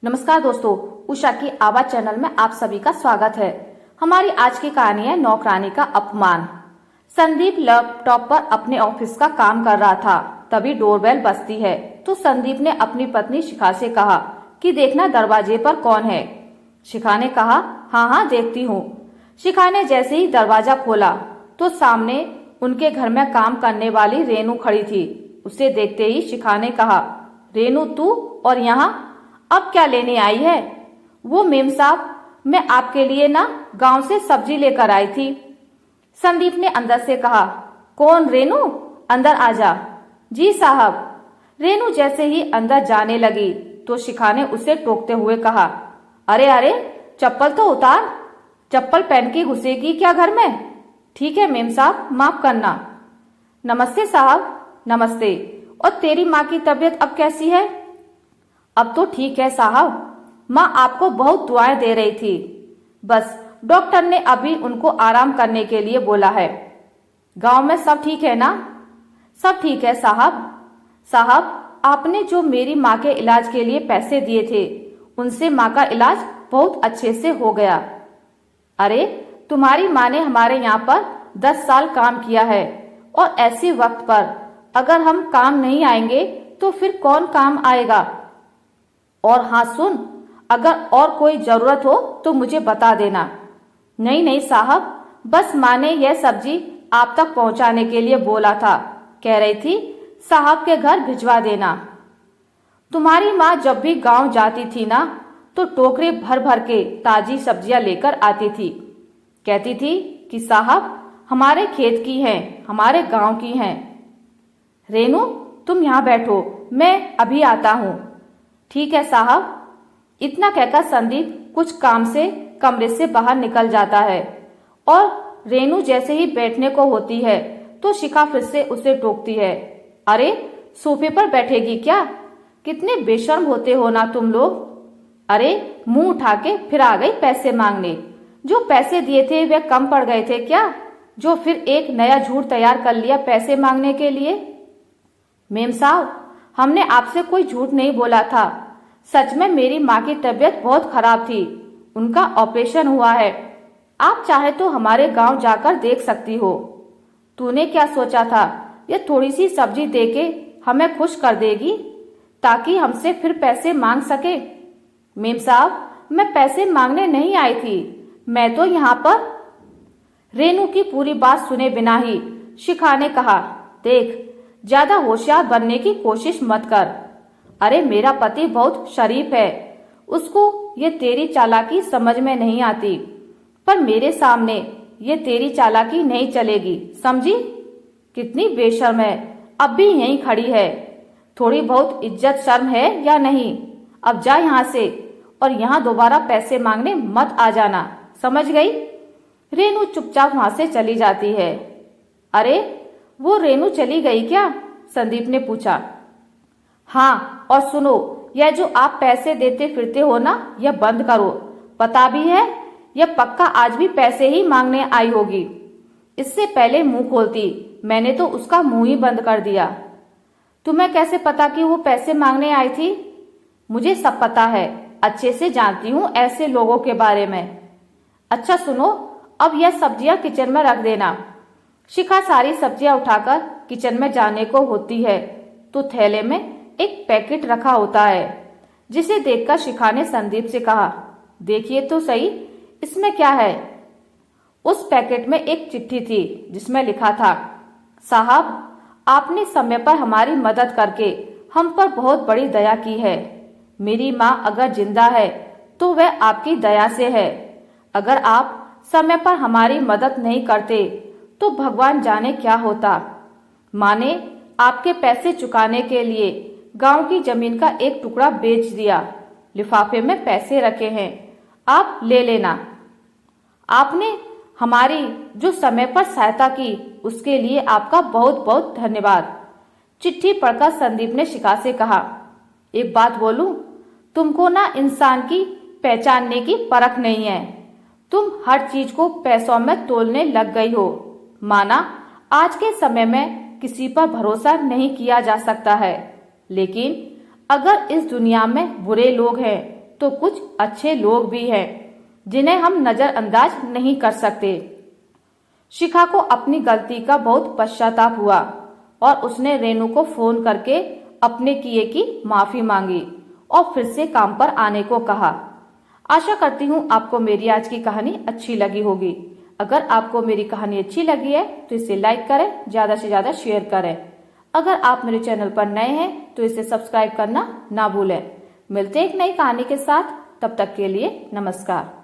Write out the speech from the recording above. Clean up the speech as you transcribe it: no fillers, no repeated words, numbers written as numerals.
नमस्कार दोस्तों, उषा की आवाज चैनल में आप सभी का स्वागत है। हमारी आज की कहानी है नौकरानी का अपमान। संदीप लैपटॉप पर अपने ऑफिस का काम कर रहा था, तभी डोरबेल बजती है तो संदीप ने अपनी पत्नी शिखा से कहा कि देखना दरवाजे पर कौन है। शिखा ने कहा, हाँ हाँ देखती हूँ। शिखा ने जैसे ही दरवाजा खोला तो सामने उनके घर में काम करने वाली रेनू खड़ी थी। उसे देखते ही शिखा ने कहा, रेनू तू और यहाँ अब क्या लेने आई है? वो मेम साहब, मैं आपके लिए ना गांव से सब्जी लेकर आई थी। संदीप ने अंदर से कहा, कौन रेनू, अंदर आ जा। जी साहब। रेनू जैसे ही अंदर जाने लगी तो शिखा ने उसे टोकते हुए कहा, अरे अरे चप्पल तो उतार, चप्पल पहन के घुसेगी क्या घर में? ठीक है मेम साहब, माफ करना। नमस्ते साहब। नमस्ते। और तेरी माँ की तबीयत अब कैसी है? अब तो ठीक है साहब, माँ आपको बहुत दुआएं दे रही थी, बस डॉक्टर ने अभी उनको आराम करने के लिए बोला है। गांव में सब ठीक है ना? सब ठीक है साहब। साहब, आपने जो मेरी माँ के इलाज के लिए पैसे दिए थे, उनसे माँ का इलाज बहुत अच्छे से हो गया। अरे तुम्हारी माँ ने हमारे यहाँ पर 10 साल काम किया है, और ऐसे वक्त पर अगर हम काम नहीं आएंगे तो फिर कौन काम आएगा? और हाँ सुन, अगर और कोई जरूरत हो तो मुझे बता देना। नहीं नहीं साहब, बस माँ ने यह सब्जी आप तक पहुँचाने के लिए बोला था, कह रही थी साहब के घर भिजवा देना। तुम्हारी माँ जब भी गांव जाती थी ना तो टोकरे भर भर के ताजी सब्जियां लेकर आती थी। कहती थी कि साहब हमारे खेत की हैं, हमारे गांव की हैं। रेनू तुम यहाँ बैठो, मैं अभी आता हूँ। ठीक है साहब। इतना कहकर संदीप कुछ काम से कमरे से बाहर निकल जाता है, और रेनू जैसे ही बैठने को होती है तो शिखा फिर से उसे टोकती है, अरे सोफे पर बैठेगी क्या? कितने बेशर्म होते हो ना तुम लोग। अरे मुंह उठा के फिर आ गई पैसे मांगने। जो पैसे दिए थे वे कम पड़ गए थे क्या, जो फिर एक नया झूठ तैयार कर लिया पैसे मांगने के लिए? मेम साहब, हमने आपसे कोई झूठ नहीं बोला था। सच में मेरी माँ की तबीयत बहुत खराब थी, उनका ऑपरेशन हुआ है। आप चाहे तो हमारे गांव जाकर देख सकती हो। तूने क्या सोचा था, ये थोड़ी सी सब्जी देके हमें खुश कर देगी ताकि हमसे फिर पैसे मांग सके? मेम साहब, मैं पैसे मांगने नहीं आई थी, मैं तो यहाँ पर। रेनू की पूरी बात सुने बिना ही शिखा ने कहा, देख ज्यादा होशियार बनने की कोशिश मत कर। अरे मेरा पति बहुत शरीफ है, उसको ये तेरी चालाकी समझ में नहीं आती, पर मेरे सामने ये तेरी चालाकी नहीं चलेगी, समझी? कितनी बेशर्म है, अब भी यहीं खड़ी है। थोड़ी बहुत इज्जत शर्म है या नहीं? अब जा यहाँ से, और यहाँ दोबारा पैसे मांगने मत आ जाना, समझ गई? रेनू चुपचाप वहां से चली जाती है। अरे वो रेनू चली गई क्या? संदीप ने पूछा। हाँ, और सुनो, यह जो आप पैसे देते फिरते हो ना, यह बंद करो। पता भी है यह पक्का आज भी पैसे ही मांगने आई होगी। इससे पहले मुंह खोलती, मैंने तो उसका मुंह ही बंद कर दिया। तुम्हें कैसे पता कि वो पैसे मांगने आई थी? मुझे सब पता है, अच्छे से जानती हूँ ऐसे लोगों के बारे में। अच्छा सुनो, अब यह सब्जियां किचन में रख देना। शिखा सारी सब्जियां उठाकर किचन में जाने को होती है तो थैले में एक पैकेट रखा होता है, जिसे देखकर शिखा ने संदीप से कहा, देखिए तो सही, इसमें क्या है? उस पैकेट में एक चिट्ठी थी जिसमें लिखा था, साहब आपने समय पर हमारी मदद करके हम पर बहुत बड़ी दया की है। मेरी माँ अगर जिंदा है तो वह आपकी दया से है। अगर आप समय पर हमारी मदद नहीं करते तो भगवान जाने क्या होता। माँ ने आपके पैसे चुकाने के लिए गांव की जमीन का एक टुकड़ा बेच दिया। लिफाफे में पैसे रखे हैं, आप ले लेना। आपने हमारी जो समय पर सहायता की उसके लिए आपका बहुत बहुत धन्यवाद। चिट्ठी पढ़कर संदीप ने शिखा से कहा, एक बात बोलूं, तुमको ना इंसान की पहचानने की परख नहीं है। तुम हर चीज को पैसों में तोलने लग गई हो। माना आज के समय में किसी पर भरोसा नहीं किया जा सकता है, लेकिन अगर इस दुनिया में बुरे लोग हैं तो कुछ अच्छे लोग भी हैं जिन्हें हम नजरअंदाज नहीं कर सकते। शिखा को अपनी गलती का बहुत पश्चाताप हुआ और उसने रेनू को फोन करके अपने किए की माफी मांगी और फिर से काम पर आने को कहा। आशा करती हूँ आपको मेरी आज की कहानी अच्छी लगी होगी। अगर आपको मेरी कहानी अच्छी लगी है तो इसे लाइक करें, ज्यादा से ज्यादा शेयर करें। अगर आप मेरे चैनल पर नए हैं तो इसे सब्सक्राइब करना ना भूलें। मिलते हैं एक नई कहानी के साथ, तब तक के लिए नमस्कार।